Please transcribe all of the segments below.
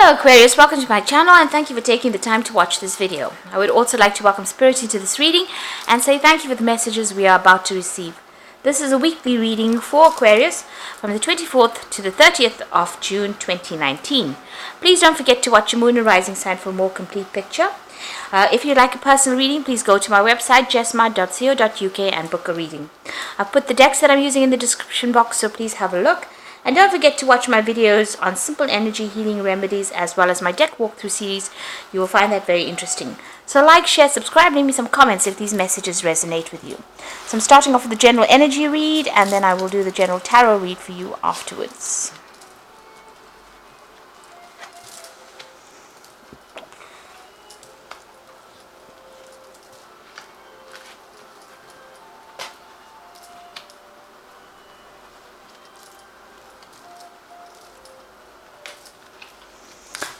Hello Aquarius, welcome to my channel and thank you for taking the time to watch this video. I would also like to welcome Spirit into this reading and say thank you for the messages we are about to receive. This is a weekly reading for Aquarius from the 24th to the 30th of June 2019. Please don't forget to watch your moon and rising sign for a more complete picture. If you'd like a personal reading, please go to my website jessma.co.uk and book a reading. I've put the decks that I'm using in the description box, so please have a look. And don't forget to watch my videos on simple energy healing remedies as well as my deck walkthrough series. You will find that very interesting. So like, share, subscribe, leave me some comments if these messages resonate with you. So I'm starting off with the general energy read and then I will do the general tarot read for you afterwards.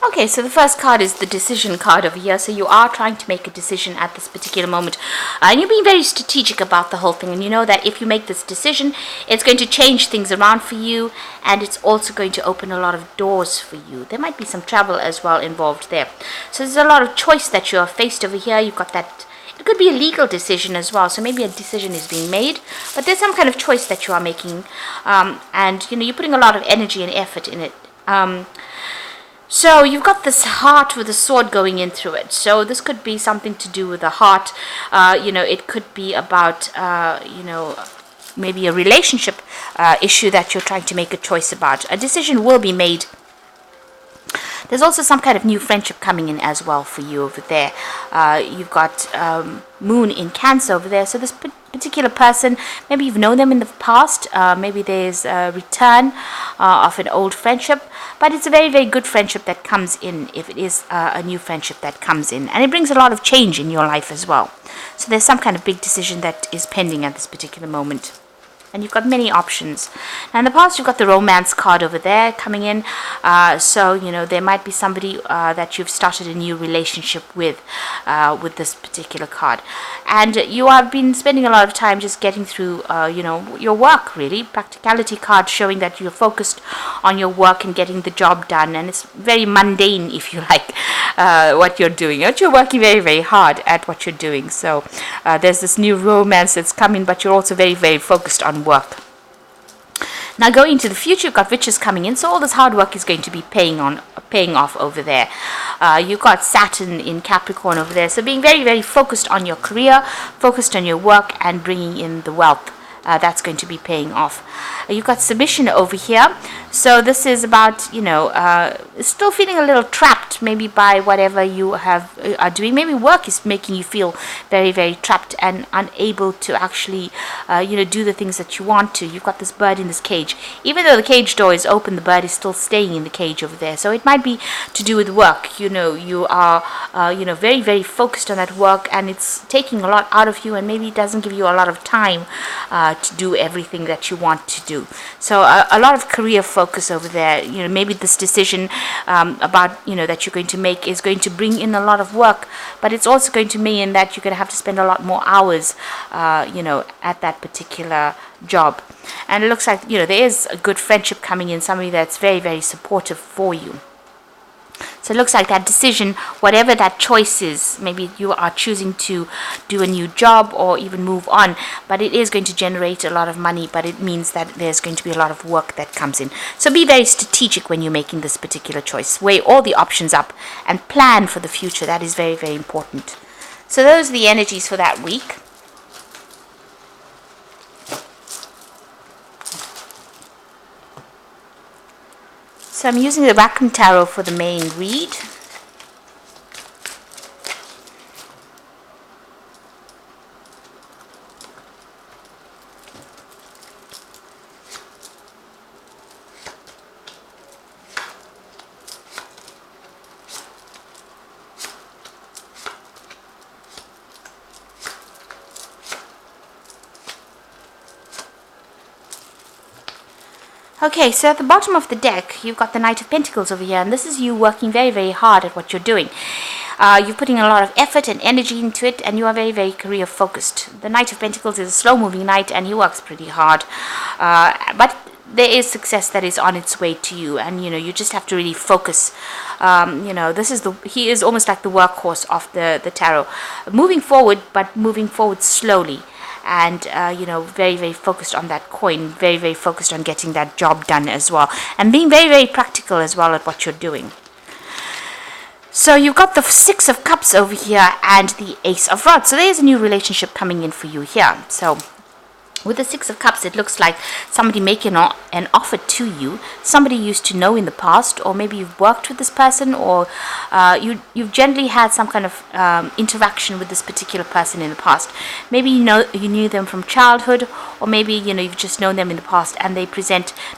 Okay, so the first card is the decision card over here. So you are trying to make a decision at this particular moment. And you're being very strategic about the whole thing. And you know that if you make this decision, it's going to change things around for you. And it's also going to open a lot of doors for you. There might be some travel as well involved there. So there's a lot of choice that you're faced over here. You've got that. It could be a legal decision as well. So maybe a decision is being made. But there's some kind of choice that you are making. And, you know, you're putting a lot of energy and effort in it. So you've got this heart with a sword going in through it. So this could be something to do with the heart. You know, it could be about, you know, maybe a relationship issue that you're trying to make a choice about. A decision will be made. There's also some kind of new friendship coming in as well for you over there. You've got Moon in Cancer over there. So this particular person, maybe you've known them in the past. Maybe there's a return of an old friendship. But it's a very, very good friendship that comes in if it is a new friendship that comes in. And it brings a lot of change in your life as well. So there's some kind of big decision that is pending at this particular moment. And you've got many options. Now in the past, you've got the romance card over there coming in. So, you know, there might be somebody that you've started a new relationship with this particular card. And you have been spending a lot of time just getting through, you know, your work, really. Practicality card showing that you're focused on your work and getting the job done. And it's very mundane, if you like, what you're doing. You're working very, very hard at what you're doing. So there's this new romance that's coming, but you're also very, very focused on work. Now going into the future, you've got riches coming in, so all this hard work is going to be paying off over there. You've got Saturn in Capricorn over there, so being very, very focused on your career, focused on your work, and bringing in the wealth. That's going to be paying off. You've got submission over here. So this is about, you know, still feeling a little trapped maybe by whatever you are doing. Maybe work is making you feel very, very trapped and unable to actually, you know, do the things that you want to. You've got this bird in this cage. Even though the cage door is open, the bird is still staying in the cage over there. So it might be to do with work. You know, you are, you know, very, very focused on that work and it's taking a lot out of you and maybe it doesn't give you a lot of time to do everything that you want to do. So a lot of career focus over there. You know, maybe this decision about, you know, that you're going to make is going to bring in a lot of work, but it's also going to mean that you're going to have to spend a lot more hours, you know, at that particular job. And it looks like, you know, there is a good friendship coming in, somebody that's very, very supportive for you. So it looks like that decision, whatever that choice is, maybe you are choosing to do a new job or even move on, but it is going to generate a lot of money, but it means that there's going to be a lot of work that comes in. So be very strategic when you're making this particular choice. Weigh all the options up and plan for the future. That is very, very important. So those are the energies for that week. So I'm using the Rackham Tarot for the main read. Okay, so at the bottom of the deck, you've got the Knight of Pentacles over here, and this is you working very, very hard at what you're doing. You're putting a lot of effort and energy into it, and you are very, very career focused. The Knight of Pentacles is a slow-moving knight, and he works pretty hard. But there is success that is on its way to you, and you just have to really focus. He is almost like the workhorse of the tarot, moving forward, but moving forward slowly, and very, very focused on that coin, very, very focused on getting that job done as well, and being very, very practical as well at what you're doing. So you've got the Six of Cups over here and the Ace of Rods. So there's a new relationship coming in for you here. So with the Six of Cups, it looks like somebody making an offer to you, somebody you used to know in the past, or maybe you've worked with this person, or you've generally had some kind of interaction with this particular person in the past. Maybe you knew them from childhood, or maybe you've just known them in the past, and they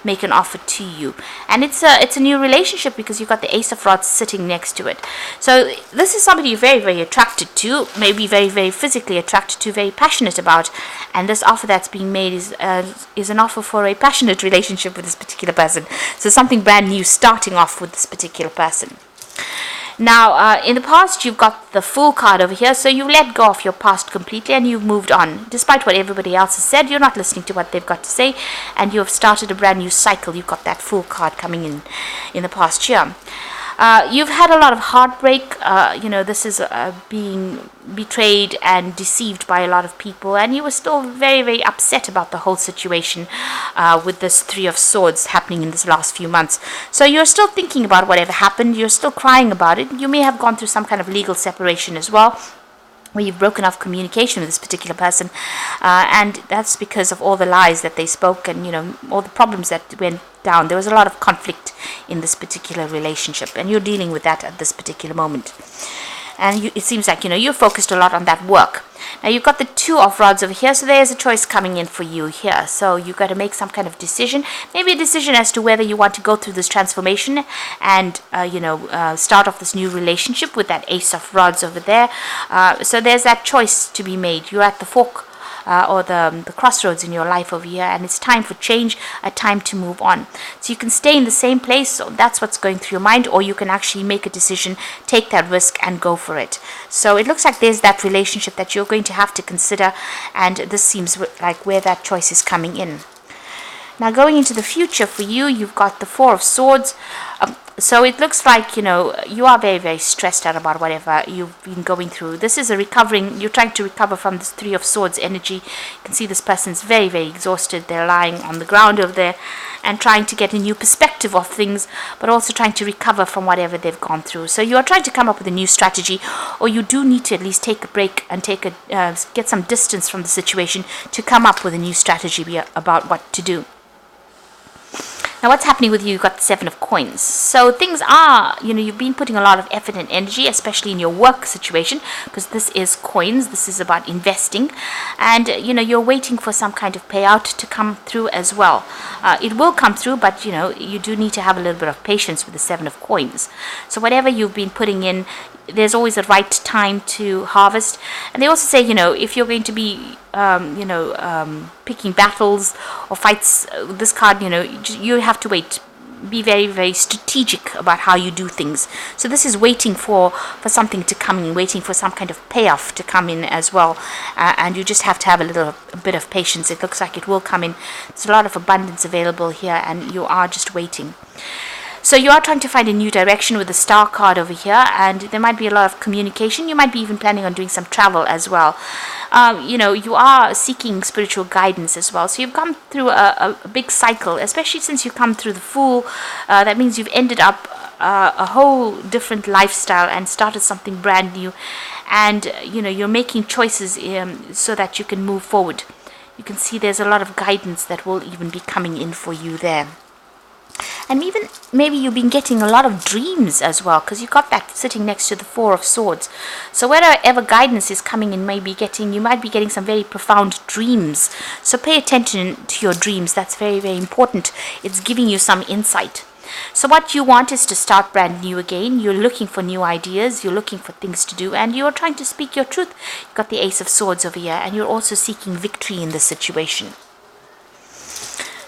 make an offer to you, and it's a new relationship because you've got the Ace of Rods sitting next to it. So this is somebody you're very, very attracted to, maybe very, very physically attracted to, very passionate about, and this offer that's being made is an offer for a passionate relationship with this particular person. So something brand new starting off with this particular person. Now, in the past, you've got the Fool card over here, so you let go of your past completely and you've moved on. Despite what everybody else has said, you're not listening to what they've got to say, and you have started a brand new cycle. You've got that Fool card coming in the past year. You've had a lot of heartbreak. This is being betrayed and deceived by a lot of people, and you were still very, very upset about the whole situation with this Three of Swords happening in this last few months. So you're still thinking about whatever happened. You're still crying about it. You may have gone through some kind of legal separation as well, where you've broken off communication with this particular person, and that's because of all the lies that they spoke, and all the problems that went down. There was a lot of conflict in this particular relationship, and you're dealing with that at this particular moment. And it seems like you're focused a lot on that work. Now you've got the Two of Rods over here, so there's a choice coming in for you here. So you've got to make some kind of decision, maybe a decision as to whether you want to go through this transformation and start off this new relationship with that Ace of Rods over there. So there's that choice to be made. You're at the fork or the crossroads in your life over here, and it's time for change, a time to move on. So you can stay in the same place, so that's what's going through your mind, or you can actually make a decision, take that risk and go for it. So it looks like there's that relationship that you're going to have to consider, and this seems like where that choice is coming in. Now going into the future for you, you've got the Four of Swords. So it looks like, you are very, very stressed out about whatever you've been going through. This is you're trying to recover from this Three of Swords energy. You can see this person's very, very exhausted. They're lying on the ground over there and trying to get a new perspective of things, but also trying to recover from whatever they've gone through. So you are trying to come up with a new strategy, or you do need to at least take a break and get some distance from the situation to come up with a new strategy about what to do. Now what's happening with you? You've got the Seven of Coins. So things are, you've been putting a lot of effort and energy, especially in your work situation, because this is coins. This is about investing. And, you're waiting for some kind of payout to come through as well. It will come through, but, you do need to have a little bit of patience with the Seven of Coins. So whatever you've been putting in, there's always a right time to harvest. And they also say, if you're going to be, picking battles or fights, this card, you have to wait. Be very, very strategic about how you do things. So this is waiting for something to come in, waiting for some kind of payoff to come in as well. And you just have to have a bit of patience. It looks like it will come in. There's a lot of abundance available here, and you are just waiting. So you are trying to find a new direction with the Star card over here, and there might be a lot of communication. You might be even planning on doing some travel as well. You are seeking spiritual guidance as well. So you've come through a big cycle, especially since you come through the Fool. That means you've ended up a whole different lifestyle and started something brand new. And, you're making choices so that you can move forward. You can see there's a lot of guidance that will even be coming in for you there. And even maybe you've been getting a lot of dreams as well, because you've got that sitting next to the Four of Swords. So wherever guidance is coming in, you might be getting some very profound dreams. So pay attention to your dreams. That's very, very important. It's giving you some insight. So what you want is to start brand new again. You're looking for new ideas. You're looking for things to do, and you're trying to speak your truth. You've got the Ace of Swords over here, and you're also seeking victory in this situation.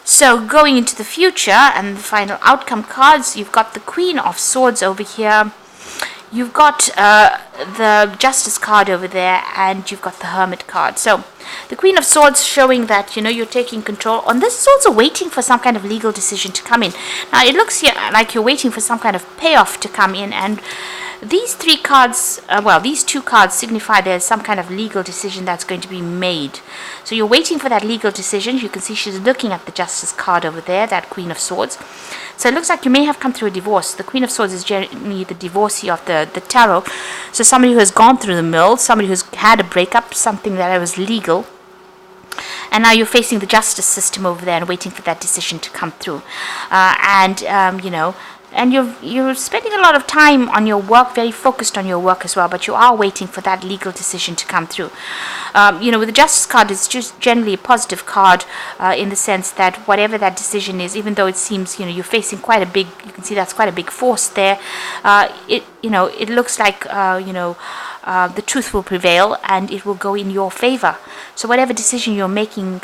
So going into the future and the final outcome cards, you've got the Queen of Swords over here. you've got the Justice card over there, and you've got the Hermit card. So the Queen of Swords showing that, you're taking control. On this is also waiting for some kind of legal decision to come in. Now it looks here like you're waiting for some kind of payoff to come in, and these three cards, these two cards signify there's some kind of legal decision that's going to be made. So you're waiting for that legal decision. You can see she's looking at the Justice card over there, that Queen of Swords. So it looks like you may have come through a divorce. The Queen of Swords is generally the divorcee of the tarot. So somebody who has gone through the mill, somebody who's had a breakup, something that was legal. And now you're facing the justice system over there and waiting for that decision to come through. And you're spending a lot of time on your work, very focused on your work as well, but you are waiting for that legal decision to come through. With the Justice card, it's just generally a positive card in the sense that whatever that decision is, even though it seems, you're facing quite a big, you can see that's quite a big force there, it looks like, the truth will prevail and it will go in your favor. So whatever decision you're making,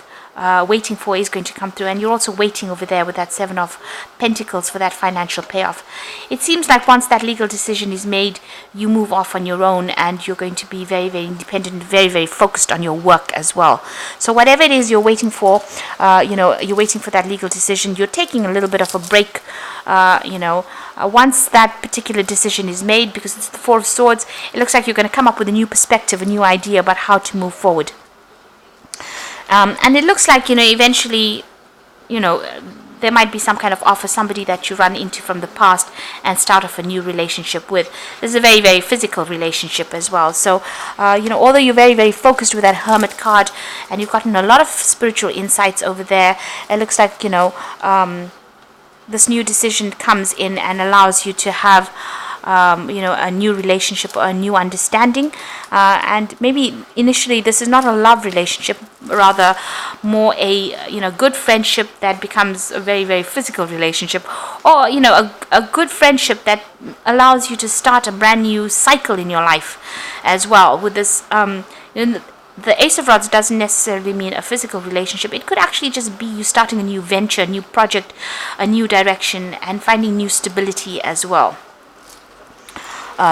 waiting for is going to come through, and you're also waiting over there with that Seven of Pentacles for that financial payoff. It seems like once that legal decision is made, you move off on your own, and you're going to be very, very independent, very, very focused on your work as well. So whatever it is you're waiting for, you're waiting for that legal decision. You're taking a little bit of a break, once that particular decision is made, because it's the Four of Swords, it looks like you're going to come up with a new perspective, a new idea about how to move forward. And it looks like, eventually, there might be some kind of offer, somebody that you run into from the past and start off a new relationship with. This is a very, very physical relationship as well. So, although you're very, very focused with that Hermit card and you've gotten a lot of spiritual insights over there, it looks like, this new decision comes in and allows you to have a new relationship or a new understanding, and maybe initially this is not a love relationship, rather more a good friendship that becomes a very, very physical relationship, or a good friendship that allows you to start a brand new cycle in your life as well. With this the Ace of Rods doesn't necessarily mean a physical relationship. It could actually just be you starting a new venture, a new project, a new direction, and finding new stability as well.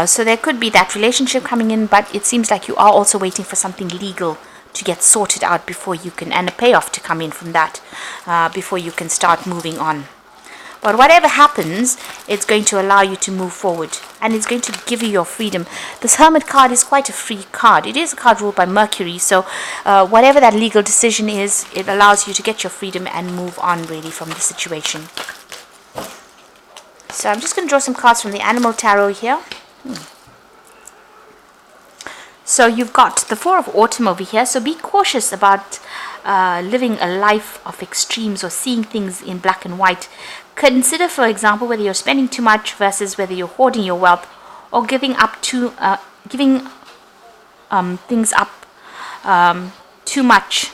So there could be that relationship coming in, but it seems like you are also waiting for something legal to get sorted out before you can, and a payoff to come in from that, before you can start moving on. But whatever happens, it's going to allow you to move forward, and it's going to give you your freedom. This Hermit card is quite a free card. It is a card ruled by Mercury, so whatever that legal decision is, it allows you to get your freedom and move on really from the situation. So I'm just going to draw some cards from the Animal Tarot here. So you've got the Four of Autumn over here, so be cautious about living a life of extremes or seeing things in black and white. Consider, for example, whether you're spending too much versus whether you're hoarding your wealth, or giving things up too much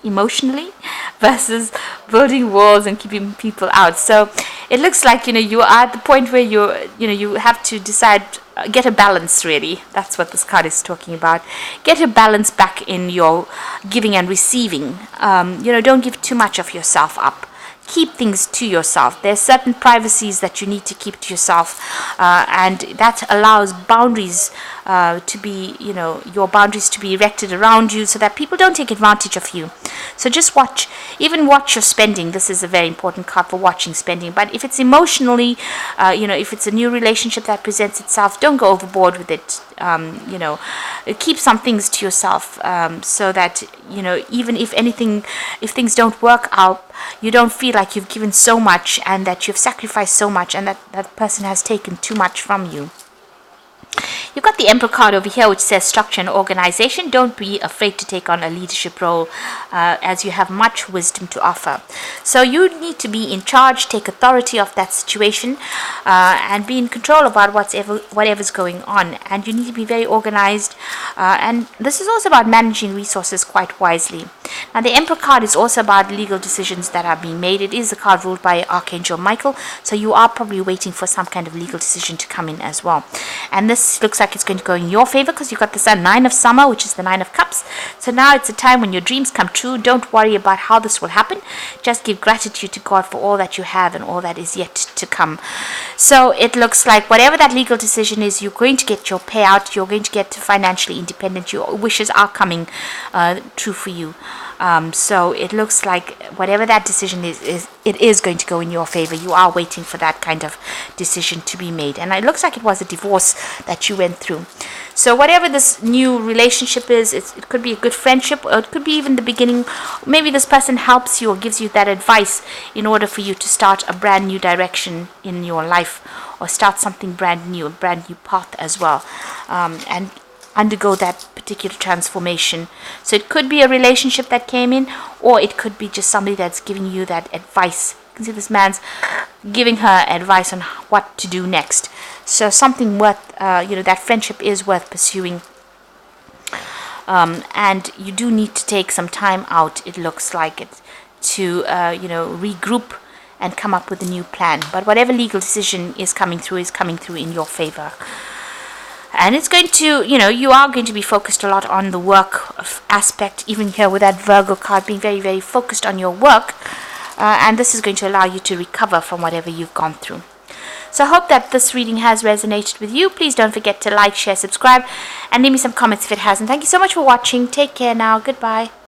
emotionally versus building walls and keeping people out. So it looks like you are at the point where you have to decide, get a balance really. That's what this card is talking about. Get a balance back in your giving and receiving. Don't give too much of yourself up. Keep things to yourself. There's certain privacies that you need to keep to yourself, and that allows boundaries to be, your boundaries to be erected around you so that people don't take advantage of you. So just watch your spending. This is a very important card for watching spending. But if it's emotionally, if it's a new relationship that presents itself, don't go overboard with it. Keep some things to yourself, so that, even if things don't work out, you don't feel like you've given so much and that you've sacrificed so much and that person has taken too much from you. You've got the Emperor card over here, which says structure and organization. Don't be afraid to take on a leadership role, as you have much wisdom to offer. So you need to be in charge, take authority of that situation, and be in control about whatever's going on. And you need to be very organized. And this is also about managing resources quite wisely. Now, the Emperor card is also about legal decisions that are being made. It is a card ruled by Archangel Michael, so you are probably waiting for some kind of legal decision to come in as well. And this looks looks like it's going to go in your favor because you've got the Sun, 9 of Summer, which is the 9 of Cups. So now it's a time when your dreams come true. Don't worry about how this will happen. Just give gratitude to God for all that you have and all that is yet to come. So it looks like whatever that legal decision is, you're going to get your payout. You're going to get financially independent. Your wishes are coming true for you. So it looks like whatever that decision is, it is going to go in your favor. You are waiting for that kind of decision to be made. And it looks like it was a divorce that you went through. So whatever this new relationship is, it could be a good friendship, or it could be even the beginning. Maybe this person helps you or gives you that advice in order for you to start a brand new direction in your life, or start something brand new, a brand new path as well. And undergo that particular transformation. So it could be a relationship that came in, or it could be just somebody that's giving you that advice. You can see this man's giving her advice on what to do next. So something worth, that friendship is worth pursuing. And you do need to take some time out, it looks like it, to, regroup and come up with a new plan. But whatever legal decision is coming through in your favor. And it's going to, you are going to be focused a lot on the work aspect, even here with that Virgo card being very, very focused on your work. And this is going to allow you to recover from whatever you've gone through. So I hope that this reading has resonated with you. Please don't forget to like, share, subscribe, and leave me some comments if it hasn't. Thank you so much for watching. Take care now. Goodbye.